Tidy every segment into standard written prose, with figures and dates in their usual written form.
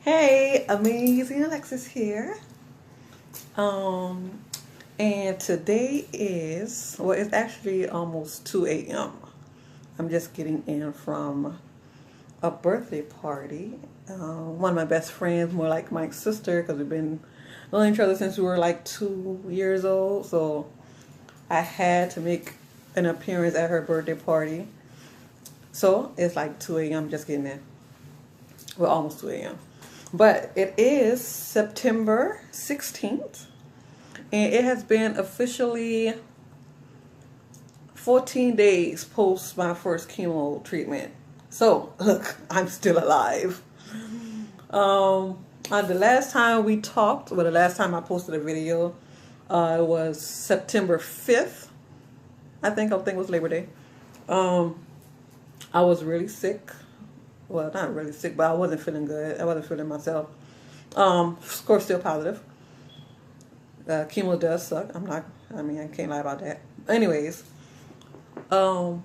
Hey, Amazing Alexis here. Um, and today is, well, it's actually almost 2 a.m. I'm just getting in from a birthday party. One of my best friends, more like my sister, because we've been knowing each other since we were like 2 years old. So I had to make an appearance at her birthday party. So it's like 2 a.m. just getting in. Well, almost 2 a.m. But it is September 16th, and it has been officially 14 days post my first chemo treatment. So, look, I'm still alive. The last time we talked, well, the last time I posted a video, it was September 5th. I think it was Labor Day. I was really sick. Well, not really sick, but I wasn't feeling good. I wasn't feeling myself. Of course, still positive. Chemo does suck. I can't lie about that. Anyways, things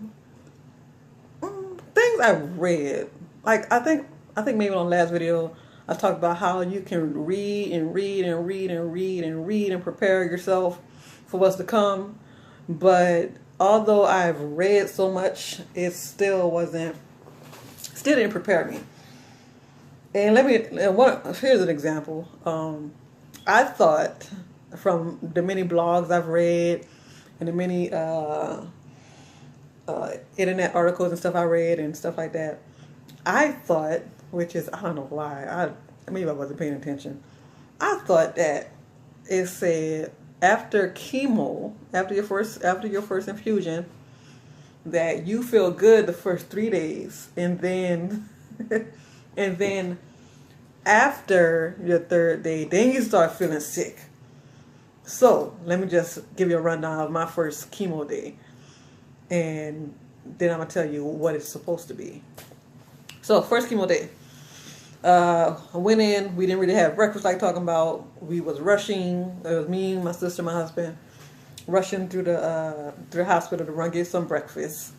I read. Like, I think maybe on the last video, I talked about how you can read and read and read and read and read and prepare yourself for what's to come. But although I've read so much, it still didn't prepare me. And here's an example. I thought from the many blogs I've read and the many internet articles and stuff I read and stuff like that, I thought, which is, I don't know why, maybe I wasn't paying attention. I thought that it said after chemo, after your first infusion, that you feel good the first 3 days, and then and then after your third day, then you start feeling sick. So let me just give you a rundown of my first chemo day, and then I'm gonna tell you what it's supposed to be. So first chemo day, I went in. We didn't really have breakfast like talking about. We was rushing. It was me, my sister, my husband, rushing through the hospital to run get some breakfast.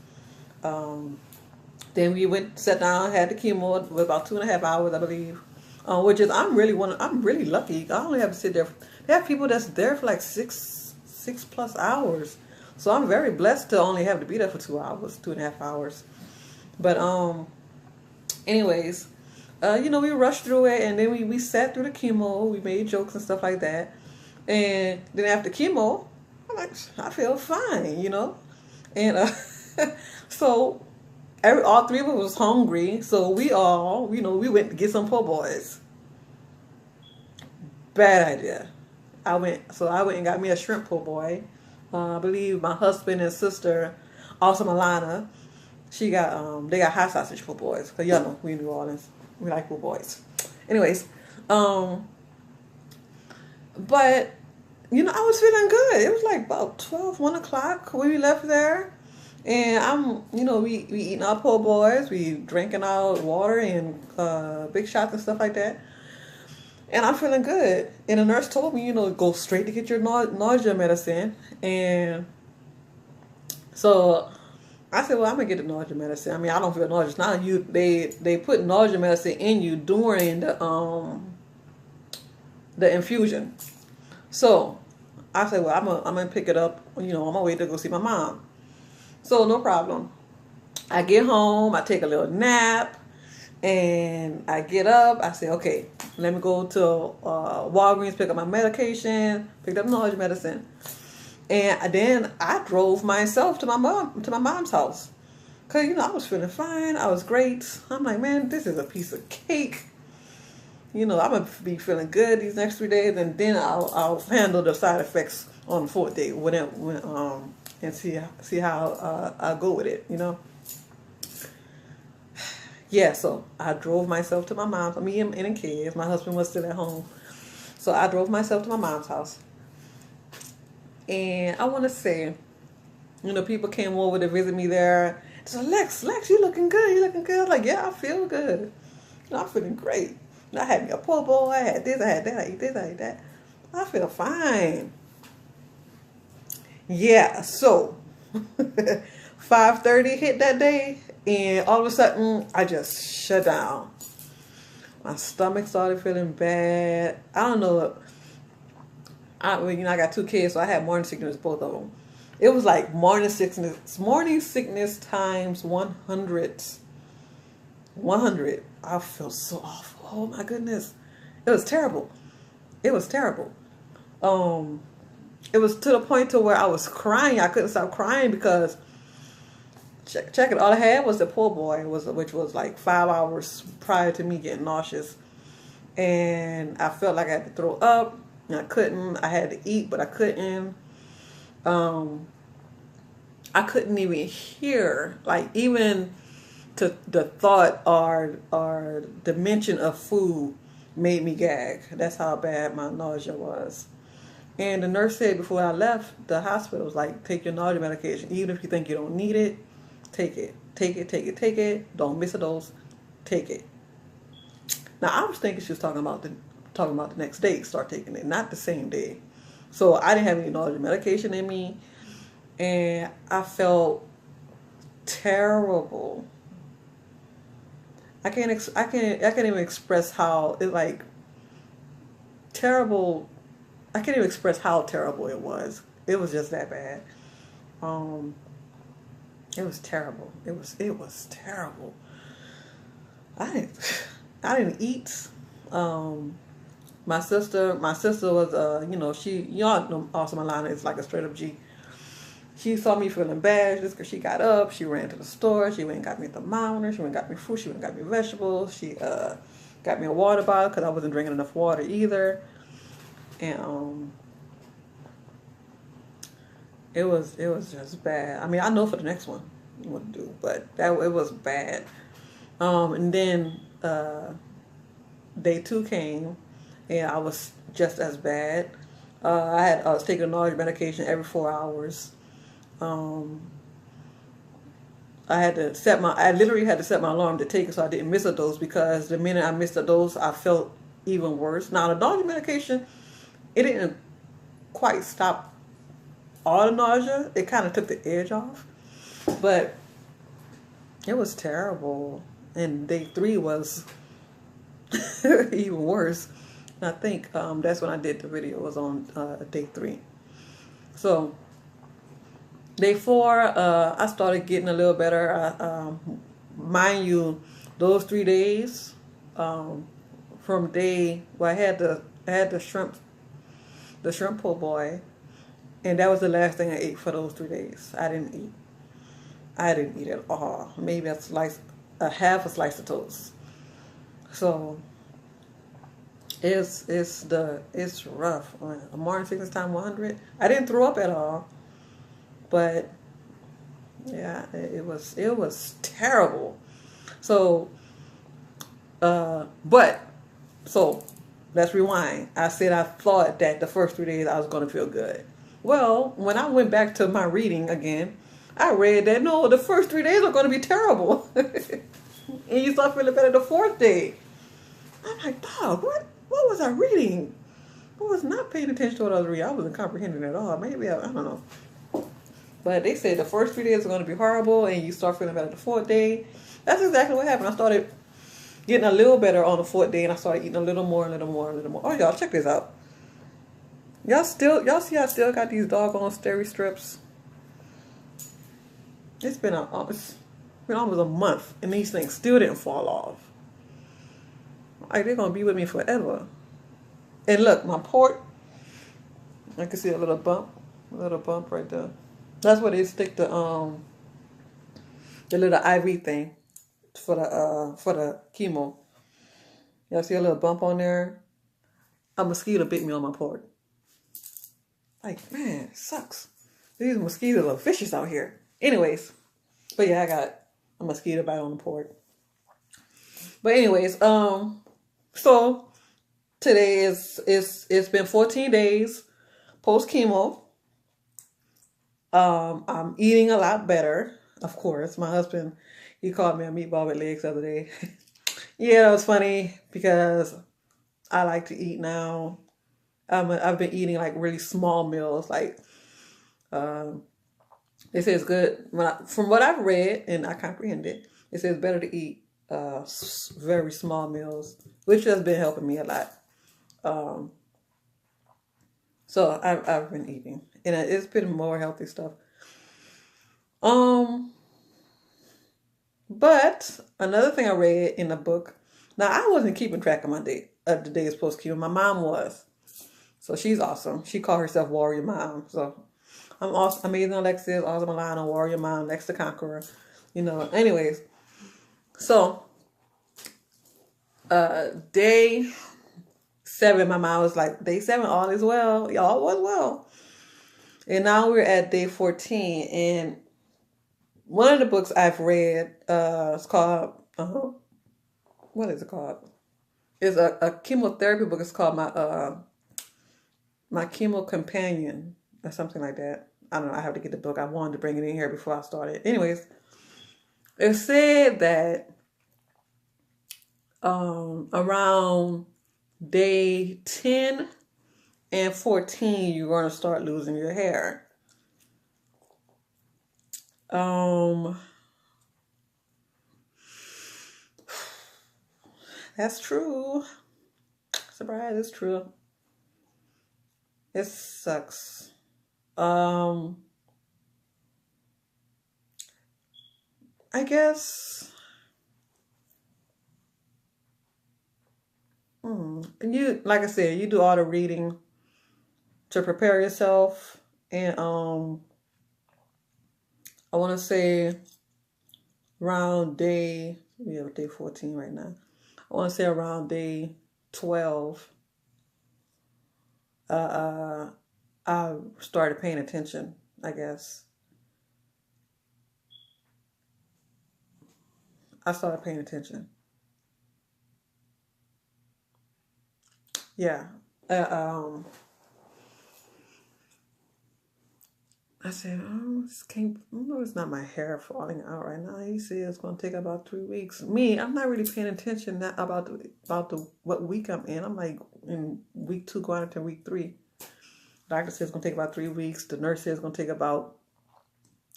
Then we sat down, had the chemo. It was about 2.5 hours, I believe. Which is I'm really lucky. I only have to sit there. They have people that's there for like six plus hours. So I'm very blessed to only have to be there for 2 hours, 2.5 hours. But anyways, we rushed through it, and then we sat through the chemo. We made jokes and stuff like that. And then after chemo, I'm like, I feel fine, And so all three of us was hungry, so we all, we went to get some po' boys. Bad idea. I went and got me a shrimp po' boy. I believe my husband and sister, also Milana, they got hot sausage po' boys. Cause y'all know we in New Orleans, we like po' boys. Anyways, but I was feeling good. It was like about 12, 1 o'clock when we left there. And we eating our po' boys, we drinking our water and big shots and stuff like that. And I'm feeling good. And the nurse told me, go straight to get your nausea medicine. And so I said, well, I'm gonna get the nausea medicine. I mean, I don't feel nauseous now. They put nausea medicine in you during the infusion. So I said, well, I'm gonna pick it up, on my way to go see my mom. So no problem. I get home, I take a little nap, and I get up. I say, okay, let me go to Walgreens, pick up my medication, picked up nausea medicine, and then I drove myself to my mom's house, cause I was feeling fine. I was great. I'm like, man, this is a piece of cake. I'm gonna be feeling good these next 3 days, and then I'll handle the side effects on the fourth day and see how I go with it. Yeah, so I drove myself to my mom's. Me and the kids. My husband was still at home, so I drove myself to my mom's house. And I want to say, people came over to visit me there. So Lex, you looking good? You looking good? I was like, yeah, I feel good. I'm feeling great. I had me a po' boy. I had this. I had that. I ate this. I ate that. I feel fine. Yeah. So 5:30 hit that day, and all of a sudden I just shut down. My stomach started feeling bad. I don't know. I got two kids, so I had morning sickness, both of them. It was like morning sickness times 100. 100. I felt so awful. Oh my goodness. It was terrible. It was terrible. Um, it was to the point to where I was crying. I couldn't stop crying because check it. All I had was the po' boy, which was like 5 hours prior to me getting nauseous, and I felt like I had to throw up. And I couldn't. I had to eat, but I couldn't. Um, I couldn't even hear. Like even to the thought or the mention of food made me gag. That's how bad my nausea was. And the nurse said before I left the hospital, was like, take your nausea medication. Even if you think you don't need it, take it. Take it, take it, take it. Don't miss a dose. Take it. Now I was thinking she was talking about the next day, start taking it, not the same day. So I didn't have any nausea medication in me, and I felt terrible. I can't even express how it like terrible. I can't even express how terrible it was. It was just that bad. Um, it was terrible. It was terrible. I didn't I didn't eat. Um, my sister was she y'all know also Milana is like a straight up G. She saw me feeling bad just because she got up. She ran to the store. She went and got me a thermometer. She went and got me fruit. She went and got me vegetables. She got me a water bottle because I wasn't drinking enough water either. And it was just bad. I mean, I know for the next one what to do, but it was bad. And then day two came, and I was just as bad. I was taking nausea medication every 4 hours. Um, I literally had to set my alarm to take it so I didn't miss a dose, because the minute I missed a dose, I felt even worse. Now the nausea medication, it didn't quite stop all the nausea. It kind of took the edge off, but it was terrible. And day three was even worse. And I think that's when I did the video, was on day three. So day four, I started getting a little better. Mind you, those 3 days, from day where I had the shrimp po' boy, and that was the last thing I ate for those 3 days. I didn't eat. I didn't eat at all. Maybe a half a slice of toast. So it's rough. A morning sickness time 100. I didn't throw up at all, but yeah, it was terrible. So so let's rewind. I said I thought that the first 3 days I was going to feel good. Well, when I went back to my reading again, I read that no, the first 3 days are going to be terrible. And you start feeling better the fourth day. I'm like, dog, what was I reading? I was not paying attention to what I was reading. I wasn't comprehending at all. Maybe, I don't know. But they said the first 3 days are going to be horrible, and you start feeling better the fourth day. That's exactly what happened. I started getting a little better on the fourth day, and I started eating a little more. Oh, y'all, check this out. Y'all see I still got these doggone steri strips? It's been almost a month, and these things still didn't fall off. Like, they're gonna be with me forever. And look, my port, I can see a little bump right there. That's where they stick the little IV thing for the chemo. Y'all see a little bump on there? A mosquito bit me on my port. Like, man, it sucks. These mosquitoes are vicious out here. Anyways, but yeah, I got a mosquito bite on the port. But anyways, so today it's been 14 days post chemo. I'm eating a lot better, of course. My husband, he called me a meatball with legs the other day. Yeah, that was funny because I like to eat now. I've been eating like really small meals. Like, they say it's good. From what I've read and I comprehend it, it says it's better to eat very small meals, which has been helping me a lot. Um, so I've been eating, and it's been more healthy stuff. Um, but another thing I read in the book. Now I wasn't keeping track of my day of the days post chemo. My mom was, so she's awesome. She called herself Warrior Mom. So I'm awesome, amazing Alexis, awesome Alana, Warrior Mom, Lex the Conqueror. Anyways, so day 7, my mom was like, day 7, all is well, all was well. And now we're at day 14, and one of the books I've read, it's called, what is it called? It's a chemotherapy book. It's called my Chemo Companion or something like that. I don't know. I have to get the book. I wanted to bring it in here before I started. Anyways, it said that around day 10 and 14, you're going to start losing your hair. That's true. Surprise, it's true. It sucks. I guess you, like I said, you do all the reading to prepare yourself, and I want to say around we have day 14 right now. I want to say around day 12, I started paying attention, I guess. I started paying attention. Yeah. I said, oh, it's not my hair falling out right now. He said it's going to take about 3 weeks. Me, I'm not really paying attention about what week I'm in. I'm like in week 2 going into week 3. Doctor says it's going to take about 3 weeks. The nurse says it's going to take about,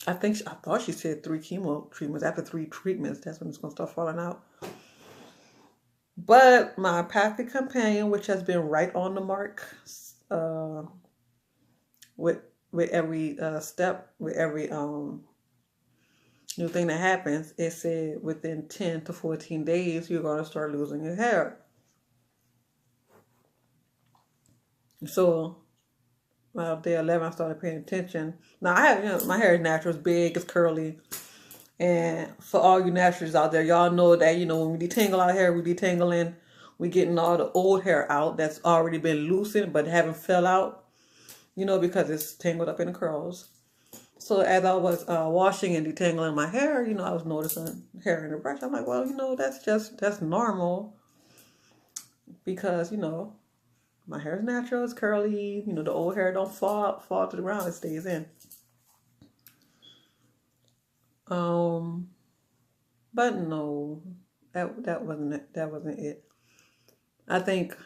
I thought she said 3 chemo treatments. After 3 treatments, that's when it's going to start falling out. But my Apathic companion, which has been right on the mark, with every step, with every new thing that happens, it said within 10 to 14 days, you're going to start losing your hair. So, day 11, I started paying attention. Now, I have, my hair is natural, it's big, it's curly. And for all you naturals out there, y'all know that, when we detangle our hair, we detangling, we getting all the old hair out that's already been loosened but haven't fell out. Because it's tangled up in the curls. So as I was washing and detangling my hair, I was noticing hair in the brush. I'm like, well, that's normal. Because, my hair is natural, it's curly. The old hair don't fall to the ground, it stays in. But no, that wasn't it. I think,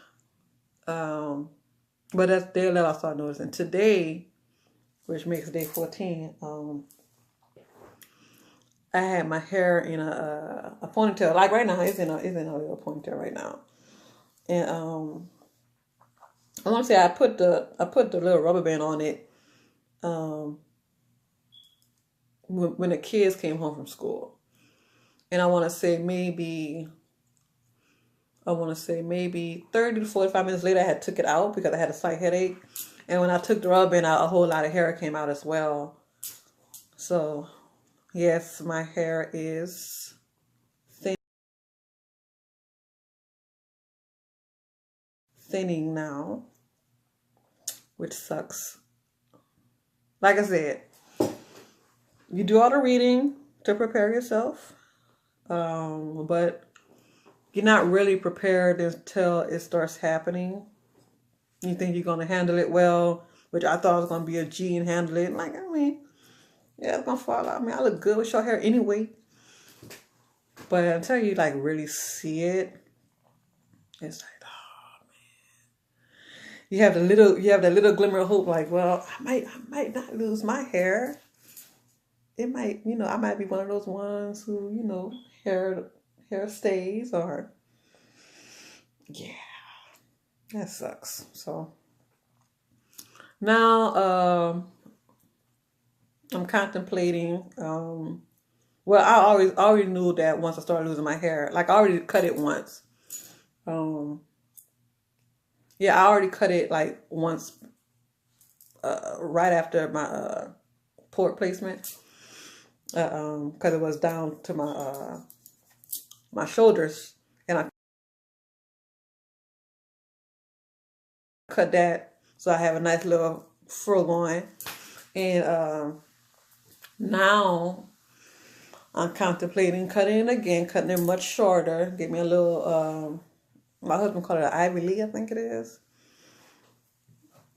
but that's day 11 I started noticing. Today, which makes day 14, I had my hair in a ponytail. Like right now, it's in a little ponytail right now. And I want to say I put the little rubber band on it when the kids came home from school. And I want to say maybe 30 to 45 minutes later, I had took it out because I had a slight headache. And when I took the rubber band out, a whole lot of hair came out as well. So, yes, my hair is thinning now, which sucks. Like I said, you do all the reading to prepare yourself, but you're not really prepared until it starts happening. You think you're going to handle it well, which I thought was going to be a G and handle it. Yeah, it's going to fall out. I look good with short hair anyway. But until you really see it, it's like, oh man. You have that little glimmer of hope, like, well, I might not lose my hair. It might, I might be one of those ones who, hair hair stays, or yeah, that sucks. So now I'm contemplating. Well, I already knew that once I started losing my hair, like I already cut it once. Um, yeah, I already cut it like once, right after my port placement, because it was down to my shoulders, and I cut that so I have a nice little fro going, and now I'm contemplating cutting it again, cutting it much shorter, get me a little. My husband called it an Ivy Lee, I think it is.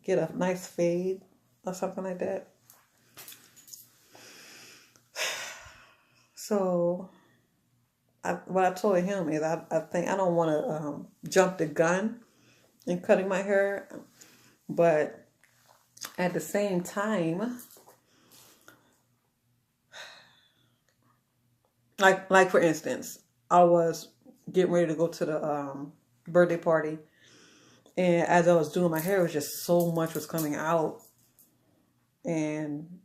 Get a nice fade or something like that. So, what I told him is I think I don't want to jump the gun in cutting my hair, but at the same time, like for instance, I was getting ready to go to the birthday party, and as I was doing my hair, it was just so much was coming out, and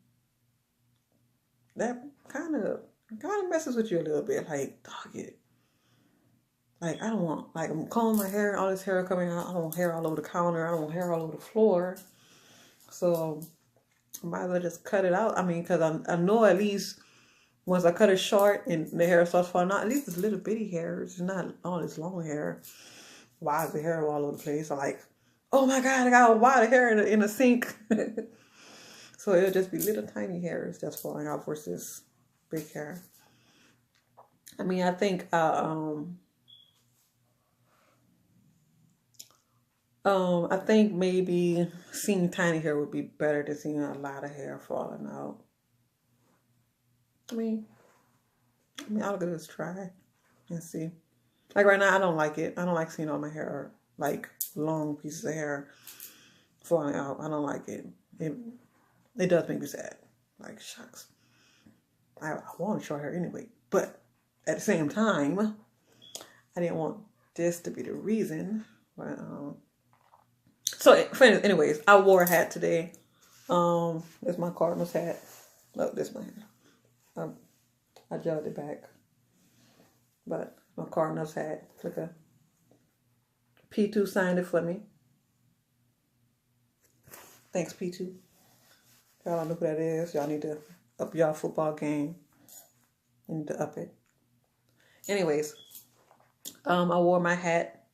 that kind of messes with you a little bit. Like, dog it. Like, I don't want, like, I'm combing my hair, all this hair coming out. I don't want hair all over the counter. I don't want hair all over the floor. So, I might as well just cut it out. I mean, because I know at least once I cut it short and the hair starts falling out, at least it's little bitty hairs. It's not all this long hair. Why is the hair all over the place? I'm like, oh my God, I got a wad of hair in the sink. So, it'll just be little tiny hairs that's falling out versus big hair. I mean, I think I think maybe seeing tiny hair would be better than seeing a lot of hair falling out. I mean, I'll give this a try and see. Like right now, I don't like it. I don't like seeing all my hair, like long pieces of hair falling out. I don't like it. It does make me sad. Like, shucks. I want short hair anyway. But at the same time, I didn't want this to be the reason. But, so, anyways, I wore a hat today. This my Cardinals hat. Oh, this my hat. I gelled it back. But my Cardinals hat. Look at P2 signed it for me. Thanks, P2. Y'all don't know who that is. Y'all need to up y'all football game. You need to up it. Anyways, I wore my hat.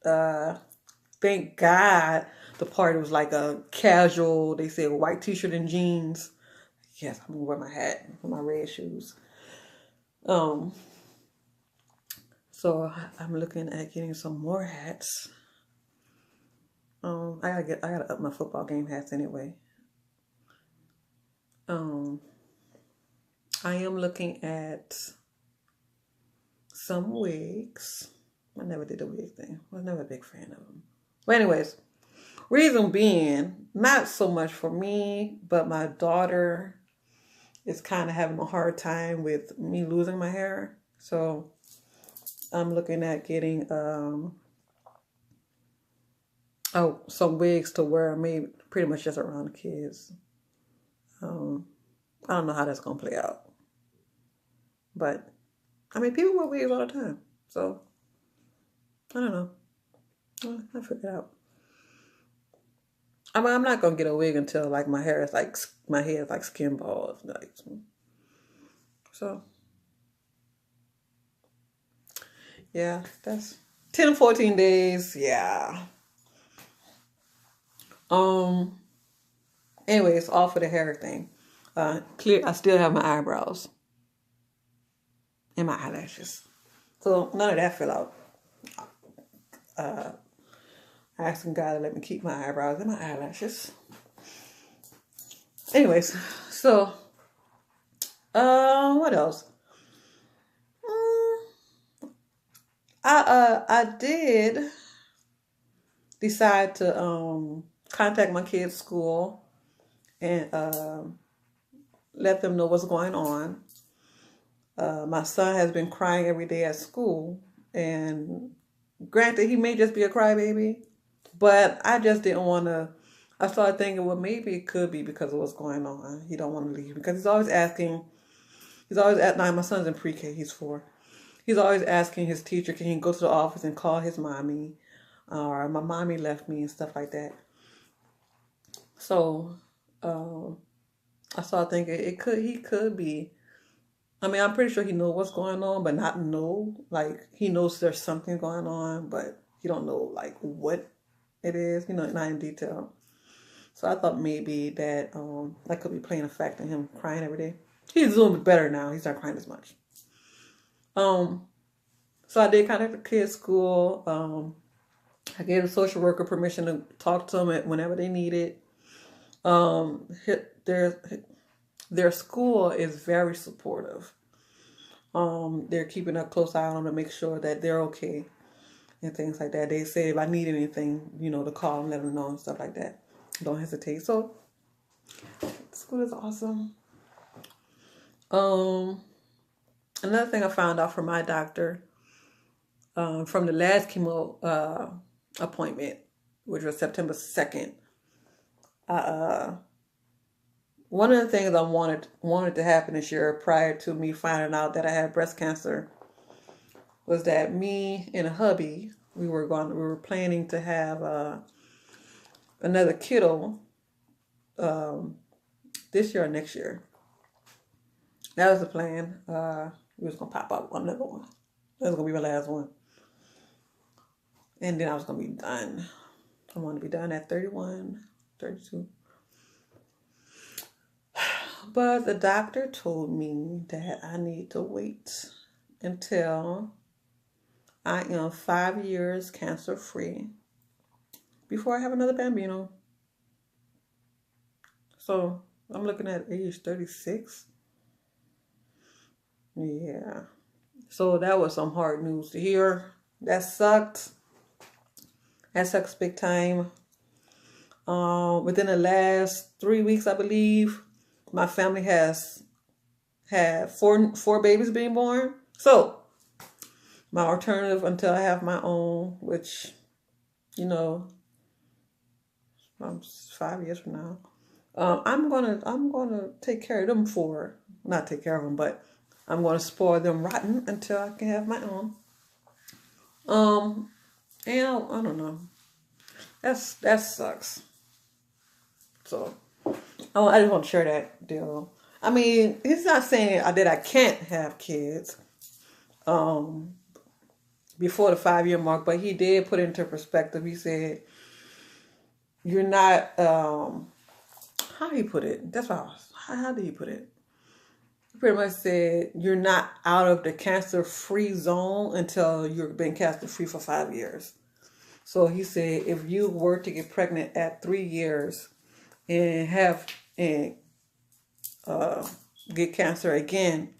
Thank God the party was like a casual, they said white t-shirt and jeans. Yes, I'm gonna wear my hat and my red shoes. So I'm looking at getting some more hats. I gotta up my football game hats anyway. I am looking at some wigs. I never did the wig thing. I was never a big fan of them. But anyways, reason being, not so much for me, but my daughter is kind of having a hard time with me losing my hair. So I'm looking at getting some wigs to wear, maybe pretty much just around the kids. I don't know how that's gonna play out, but I mean, people wear wigs all the time, so I don't know. I'll figure it out. I mean, I'm not gonna get a wig until like my hair is like skin balls, like so. Yeah, that's 10 or 14 days. Yeah. Anyways, all for the hair thing. Clear. I still have my eyebrows and my eyelashes, so none of that fell out. Asking God to let me keep my eyebrows and my eyelashes. Anyways, so what else? I did decide to contact my kids' school and let them know what's going on. My son has been crying every day at school, And granted, he may just be a crybaby, but I just didn't want to. I started thinking, well, maybe it could be because of what's going on. He don't want to leave because he's always asking. He's always at night. My son's in pre-K. He's 4. He's always asking his teacher, can he go to the office and call his mommy, or my mommy left me and stuff like that. So I started thinking he could be. I mean, I'm pretty sure he knows what's going on, but not know. Like, he knows there's something going on, but he don't know, like, what it is, not in detail. So I thought maybe that that could be playing a factor in him crying every day. He's doing better now. He's not crying as much. So I did contact the kids' school. I gave the social worker permission to talk to them whenever they needed. Their school is very supportive. They're keeping a close eye on them to make sure that they're okay and things like that. They say if I need anything, to call them, let them know and stuff like that. Don't hesitate. So school is awesome. Another thing I found out from my doctor, from the last chemo appointment, which was September 2nd, one of the things I wanted to happen this year prior to me finding out that I had breast cancer was that me and a hubby, we were planning to have another kiddo this year or next year. That was the plan. We was gonna pop up another one. That was gonna be my last one, and then I was gonna be done. I wanted to be done at 31, 32. But the doctor told me that I need to wait until I am 5 years cancer free before I have another bambino. So I'm looking at age 36. Yeah. So that was some hard news to hear. That sucked. That sucks big time. Within the last 3 weeks, I believe, my family has had four babies being born. So my alternative until I have my own, which, I'm 5 years from now, I'm gonna take care of them not take care of them, but I'm gonna spoil them rotten until I can have my own. And I don't know. That sucks. So I just want to share that deal. I mean, he's not saying that I can't have kids before the 5-year mark, but he did put it into perspective. He said, you're not, how did he put it? How did he put it? He pretty much said, you're not out of the cancer-free zone until you've been cancer-free for 5 years. So he said, if you were to get pregnant at 3 years and get cancer again,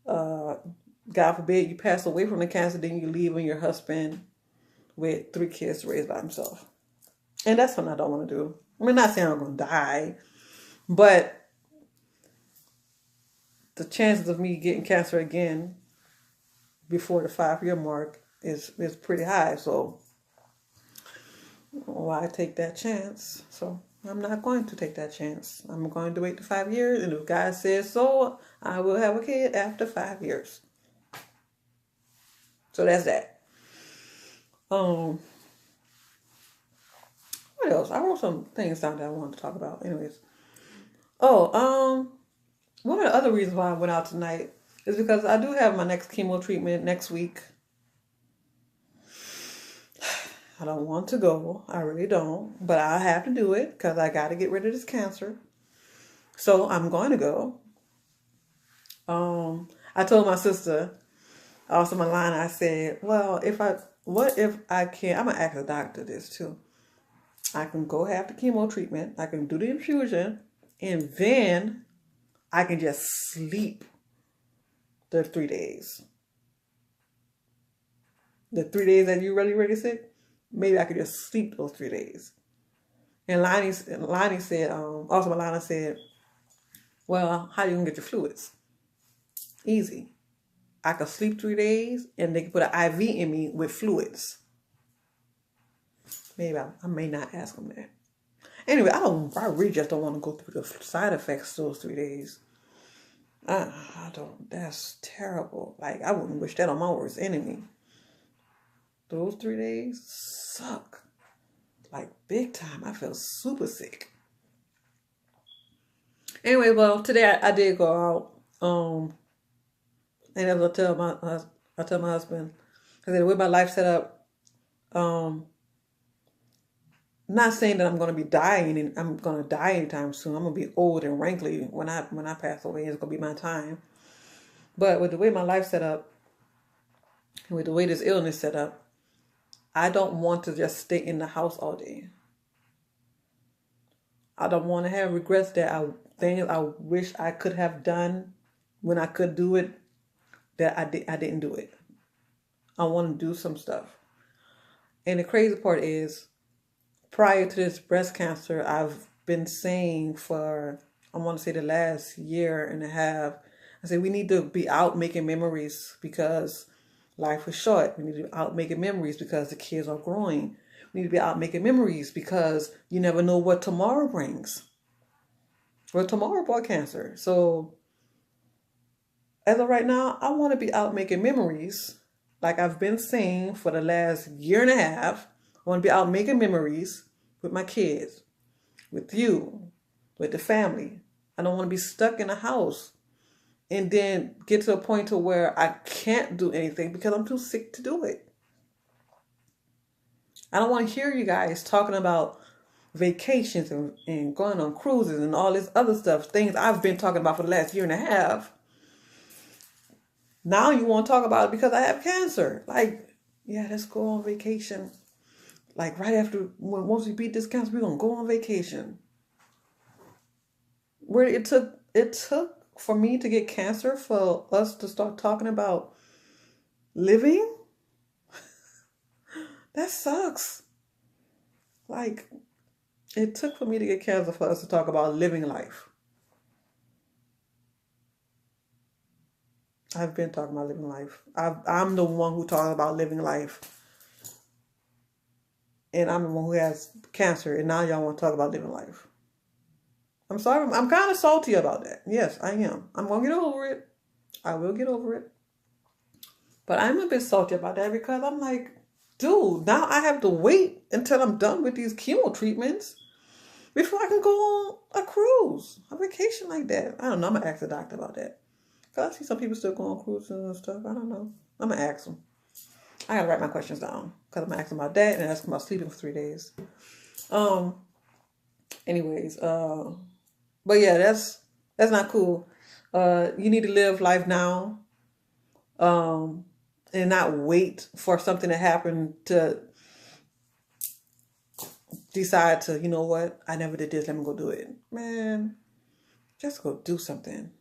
God forbid you pass away from the cancer, then you leaving your husband with 3 kids to raise by himself. And that's something I don't want to do. I mean, not saying I'm going to die, but the chances of me getting cancer again before the 5-year mark is pretty high. So why take that chance? So I'm not going to take that chance. I'm going to wait the 5 years, and if God says so, I will have a kid after 5 years. So that's that. What else? I wrote some things down that I wanted to talk about. Anyways. One of the other reasons why I went out tonight is because I do have my next chemo treatment next week. I don't want to go. I really don't. But I have to do it because I got to get rid of this cancer. So I'm going to go. I told my sister, also my line, I said, well, what if I can, I'm going to ask the doctor this too. I can go have the chemo treatment. I can do the infusion. And then I can just sleep the 3 days. The 3 days that you're really, really sick, maybe I could just sleep those 3 days. And Lonnie said, also Milana said, well, how are you going to get your fluids? Easy. I could sleep 3 days and they could put an IV in me with fluids. Maybe I may not ask them that. Anyway, I really just don't want to go through the side effects those 3 days. I don't, that's terrible. Like, I wouldn't wish that on my worst enemy. Those 3 days suck. Like, big time. I feel super sick. Anyway, well, today I did go out. And as I tell my husband, I said, the way my life set up, not saying that I'm going to be dying and I'm going to die anytime soon. I'm going to be old and wrinkly when I pass away. It's going to be my time. But with the way my life set up, and with the way this illness set up, I don't want to just stay in the house all day. I don't want to have regrets that things I wish I could have done when I could do it, that I didn't do it. I want to do some stuff. And the crazy part is, prior to this breast cancer, I've been saying for, I want to say the last year and a half, I said we need to be out making memories because life is short. We need to be out making memories because the kids are growing. We need to be out making memories because you never know what tomorrow brings. Well, tomorrow brought cancer. So as of right now, I want to be out making memories like I've been saying for the last year and a half. I want to be out making memories with my kids, with you, with the family. I don't want to be stuck in a house and then get to a point to where I can't do anything because I'm too sick to do it. I don't want to hear you guys talking about vacations and going on cruises and all this other stuff, things I've been talking about for the last year and a half. Now you want to talk about it because I have cancer. Like, yeah, let's go on vacation. Like right after, once we beat this cancer, we're going to go on vacation. Where it took for me to get cancer for us to start talking about living? That sucks. Like, it took for me to get cancer for us to talk about living life. I've been talking about living life. I'm the one who talks about living life. And I'm the one who has cancer. And now y'all want to talk about living life. I'm sorry. I'm kind of salty about that. Yes, I am. I'm going to get over it. I will get over it. But I'm a bit salty about that because I'm like, dude, now I have to wait until I'm done with these chemo treatments before I can go on a cruise, a vacation like that. I don't know. I'm going to ask the doctor about that. Because I see some people still go on cruises and stuff. I don't know. I'm going to ask them. I got to write my questions down. Because I'm going to ask them about that and ask them about sleeping for 3 days. Anyways. But yeah, that's not cool. You need to live life now. And not wait for something to happen to decide to, you know what? I never did this. Let me go do it. Man, just go do something.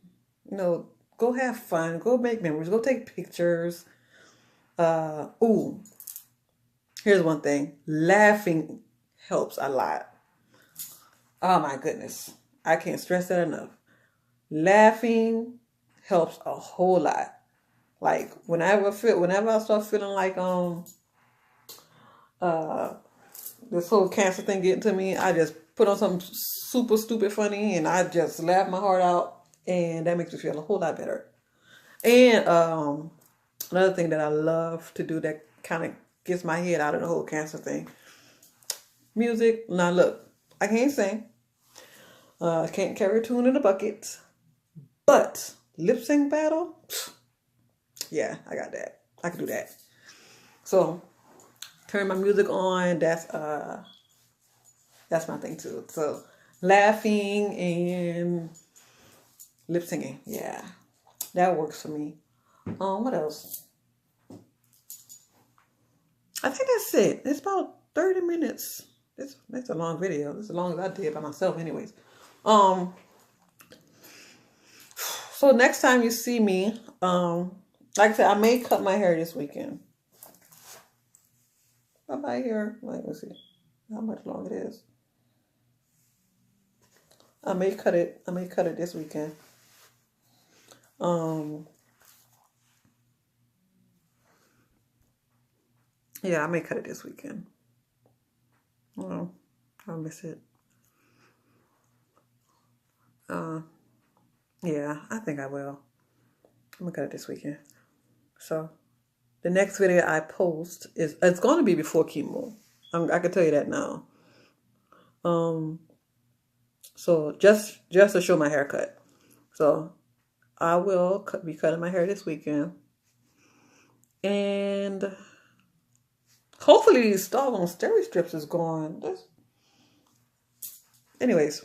You know, go have fun. Go make memories. Go take pictures. Here's one thing. Laughing helps a lot. Oh my goodness. I can't stress that enough. Laughing helps a whole lot. Like whenever I start feeling like this whole cancer thing getting to me, I just put on something super stupid funny and I just laugh my heart out, and that makes me feel a whole lot better. And another thing that I love to do that kind of gets my head out of the whole cancer thing. Music. Now look, I can't sing. I can't carry a tune in a bucket. But lip sync battle, yeah, I got that. I can do that. So turn my music on. That's my thing too. So laughing and lip singing, yeah, that works for me. What else? I think that's it. It's about 30 minutes. It's a long video. It's as long as I did by myself, anyways. So next time you see me, like I said, I may cut my hair this weekend. Bye hair. Let's see how much long it is. I may cut it this weekend. Yeah, I may cut it this weekend. Well, I'll miss it. Uh, yeah, I think I will. I'm gonna cut it this weekend. So the next video I post it's going to be before chemo. I can tell you that now. Um, so just to show my haircut. So I will be cutting my hair this weekend, and hopefully these doggone steri strips is gone. Anyways,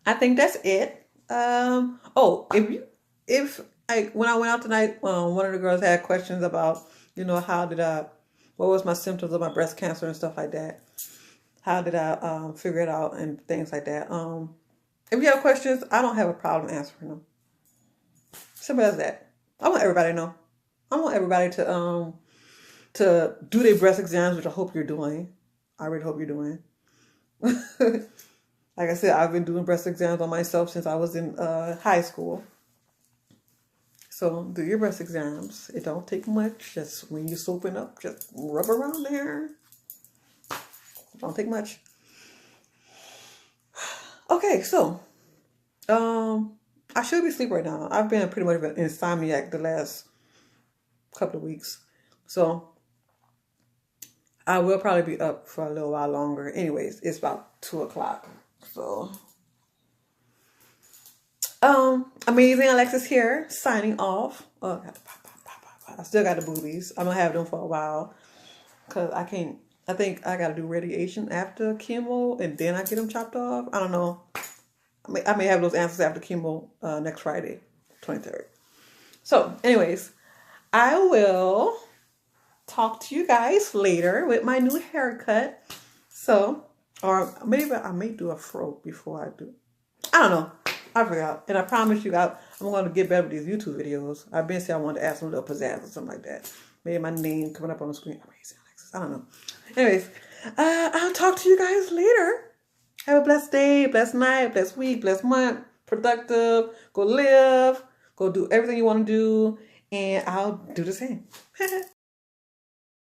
I think that's it. Oh, if I when I went out tonight, one of the girls had questions about, what was my symptoms of my breast cancer and stuff like that. How did I figure it out and things like that. If you have questions, I don't have a problem answering them. Simple as that. I want everybody to know. I want everybody to do their breast exams, which I hope you're doing. I really hope you're doing. Like I said, I've been doing breast exams on myself since I was in high school. So do your breast exams. It don't take much. Just when you're soaping up, just rub around there. Don't take much. Okay, so I should be asleep right now. I've been pretty much an insomniac the last couple of weeks. So I will probably be up for a little while longer. Anyways, it's about 2 o'clock. So Amazing Alexis here, signing off. Oh, I still got the boobies. I'm gonna have them for a while because I think I gotta do radiation after chemo and then I get them chopped off. I don't know. I may have those answers after chemo next Friday, 23rd. So, anyways, I will talk to you guys later with my new haircut. So, or maybe I may do a fro before I do. I don't know. I forgot. And I promise you guys, I'm going to get better with these YouTube videos. I've been saying I wanted to add some little pizzazz or something like that. Maybe my name coming up on the screen. Amazing Alexis. I don't know. Anyways, I'll talk to you guys later. Have a blessed day, blessed night, blessed week, blessed month. Productive. Go live. Go do everything you want to do. And I'll do the same.